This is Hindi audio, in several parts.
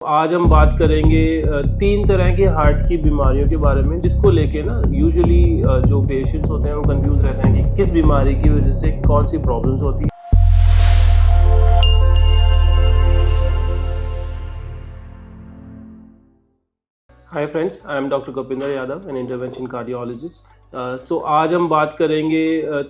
आज हम बात करेंगे 3 तरह की हार्ट की बीमारियों के बारे में, जिसको लेके ना यूजुअली जो पेशेंट्स होते हैं वो कंफ्यूज रहते हैं कि किस बीमारी की वजह से कौन सी प्रॉब्लम्स होती हैं। Hi friends, I am doctor Kapinder Yadav, an intervention cardiologist. So आज हम बात करेंगे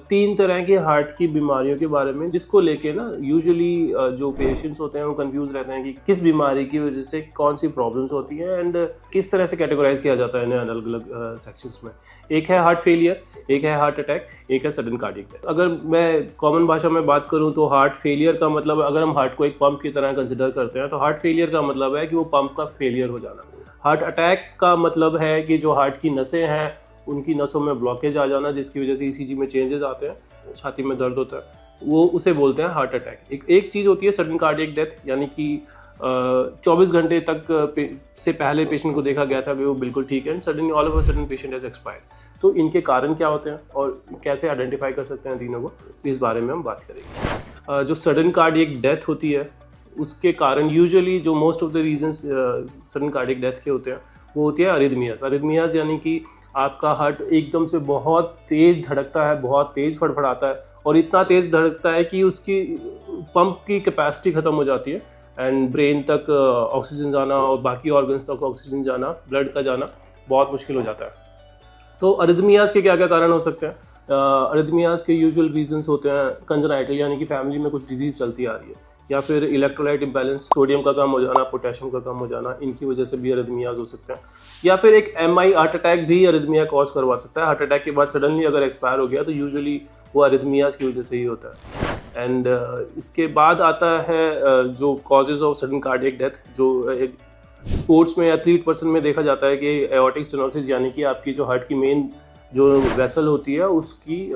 3 तरह की हार्ट की बीमारियों के बारे में, जिसको लेके ना यूजुअली जो पेशेंट्स होते हैं वो कंफ्यूज रहते हैं कि किस बीमारी की वजह से कौन सी प्रॉब्लम्स होती हैं एंड किस तरह से कैटेगराइज किया जाता है इन्हें अलग अलग सेक्शंस में। एक है हार्ट फेलियर, एक है हार्ट अटैक, एक है सडन कार्डियक डेथ। अगर मैं कॉमन भाषा में बात करूं तो हार्ट फेलियर का मतलब, अगर हम हार्ट को एक पंप की तरह कंसिडर करते हैं तो हार्ट फेलियर का मतलब है कि वो पंप का फेलियर हो जाना। हार्ट अटैक का मतलब है कि जो हार्ट की नसें हैं उनकी नसों में ब्लॉकेज आ जाना, जिसकी वजह से ईसीजी में चेंजेस आते हैं, छाती में दर्द होता है, वो उसे बोलते हैं हार्ट अटैक। एक चीज़ होती है सडन कार्डियक डेथ, यानी कि 24 घंटे तक से पहले पेशेंट को देखा गया था कि वो बिल्कुल ठीक है and suddenly all of a sudden patient has expired. तो इनके कारण क्या होते हैं और कैसे आइडेंटिफाई कर सकते हैं तीनों को, इस बारे में हम बात करेंगे। जो सडन कार्डियक डेथ होती है उसके कारण यूजुअली जो most of the reasons sudden cardiac death के होते हैं वो होती है अरिथमियाज। अरिथमियाज यानी कि आपका हार्ट एकदम से बहुत तेज़ धड़कता है, बहुत तेज़ फड़फड़ाता है और इतना तेज़ धड़कता है कि उसकी पंप की कैपेसिटी ख़त्म हो जाती है एंड ब्रेन तक ऑक्सीजन जाना और बाकी ऑर्गन्स तक ऑक्सीजन जाना, ब्लड का जाना बहुत मुश्किल हो जाता है। तो अरिथमियाज के क्या क्या कारण हो सकते हैं? अरिथमियाज के यूजुअल रीजंस होते हैं कंजेनाइटल, यानी कि फैमिली में कुछ डिजीज़ चलती आ रही है, या फिर इलेक्ट्रोलाइट इम्बैलेंस, सोडियम का कम हो जाना, पोटेशियम का कम हो जाना, इनकी वजह से भी अरिथमियाज हो सकते हैं। या फिर एक एमआई हार्ट अटैक भी अरिथमिया कॉज करवा सकता है। हार्ट अटैक के बाद सडनली अगर एक्सपायर हो गया तो यूजुअली वो अरिथमियाज की वजह से ही होता है। एंड इसके बाद आता है जो causes of sudden cardiac death, जो एक स्पोर्ट्स में एथलीट पर्सन में देखा जाता है कि एओर्टिक स्टेनोसिस, यानी कि आपकी जो हार्ट की मेन जो वेसल होती है उसकी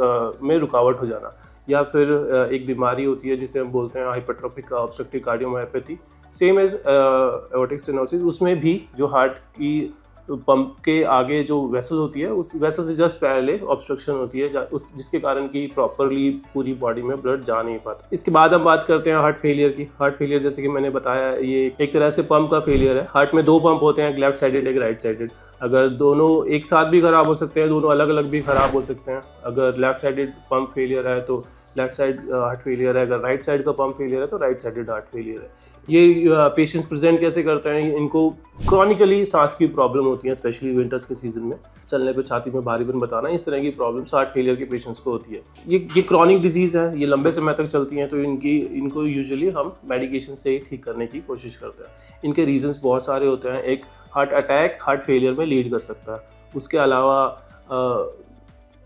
में रुकावट हो जाना, या फिर एक बीमारी होती है जिसे हम बोलते हैं hypertrophic obstructive cardiomyopathy, same as aortic stenosis. उसमें भी जो हार्ट की पंप के आगे जो वेसल होती है उस वेसल से जस्ट पहले ऑब्स्ट्रक्शन होती है जिसके कारण कि प्रॉपरली पूरी बॉडी में ब्लड जा नहीं पाता। इसके बाद हम बात करते हैं हार्ट फेलियर की। हार्ट फेलियर, जैसे कि मैंने बताया, ये एक तरह से पंप का फेलियर है। हार्ट में 2 पंप होते हैं, एक लेफ्ट साइडेड एक राइट साइडेड। अगर दोनों एक साथ भी खराब हो सकते हैं, दोनों अलग अलग भी खराब हो सकते हैं। अगर लेफ्ट साइडेड पंप फेलियर है तो लेफ्ट साइड हार्ट फेलियर है, अगर राइट साइड का पंप फेलियर है तो राइट साइडेड हार्ट फेलियर है। ये पेशेंट्स प्रेजेंट कैसे करते हैं? इनको क्रॉनिकली सांस की प्रॉब्लम होती है, स्पेशली विंटर्स के सीजन में, चलने पे छाती में भारीपन बताना, इस तरह की प्रॉब्लम्स हार्ट फेलियर के पेशेंट्स को होती है। ये क्रॉनिक डिजीज़ है, ये लंबे समय तक चलती हैं, तो इनको यूजुअली हम मेडिकेशन से ही ठीक करने की कोशिश करते हैं। इनके रीजंस बहुत सारे होते हैं। एक हार्ट अटैक हार्ट फेलियर में लीड कर सकता है। उसके अलावा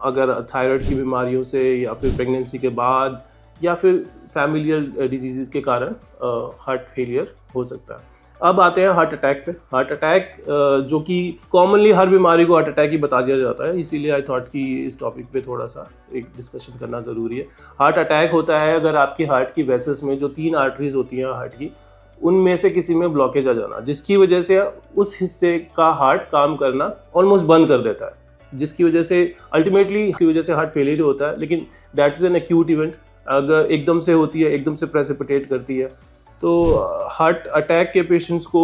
अगर थायराइड की बीमारियों से, या फिर प्रेगनेंसी के बाद, या फिर फैमिलियल डिजीज़ के कारण हार्ट फेलियर हो सकता है। अब आते हैं हार्ट अटैक पे। हार्ट अटैक जो कि कॉमनली हर बीमारी को हार्ट अटैक ही बता दिया जाता है, इसीलिए आई थॉट कि इस टॉपिक पे थोड़ा सा एक डिस्कशन करना ज़रूरी है। हार्ट अटैक होता है अगर आपकी हार्ट की वेसल्स में जो 3 आर्टरीज होती हैं हार्ट की, उनमें से किसी में ब्लॉकेज आ जाना, जिसकी वजह से उस हिस्से का हार्ट काम करना ऑलमोस्ट बंद कर देता है, जिसकी वजह से अल्टीमेटली की वजह से हार्ट फेलियर होता है। लेकिन that is an acute event. अगर एकदम से होती है, एकदम से प्रेसिपिटेट करती है, तो हार्ट अटैक के पेशेंट्स को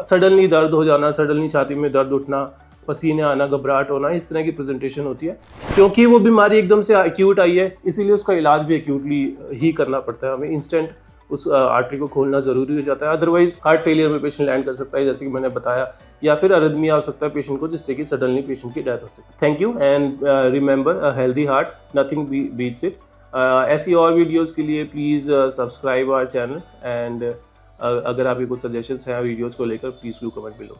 सडनली दर्द हो जाना, सडनली छाती में दर्द उठना, पसीने आना, घबराहट होना, इस तरह की प्रेजेंटेशन होती है। क्योंकि वो बीमारी एकदम से एक्यूट आई है, इसीलिए उसका इलाज भी एक्यूटली ही करना पड़ता है। हमें इंस्टेंट उस आर्टरी को खोलना ज़रूरी हो जाता है, अदरवाइज हार्ट फेलियर में पेशेंट लैंड कर सकता है, जैसे कि मैंने बताया, या फिर अरिथमिया हो सकता है पेशेंट को, जिससे कि सडनली पेशेंट की डेथ हो सकती है। Thank you and remember, a healthy heart nothing beats it. ऐसी और वीडियोज़ के लिए please subscribe our channel and अगर आपके कुछ सजेशंस हैं वीडियोज़ को लेकर, प्लीज़ डू कमेंट बिलो।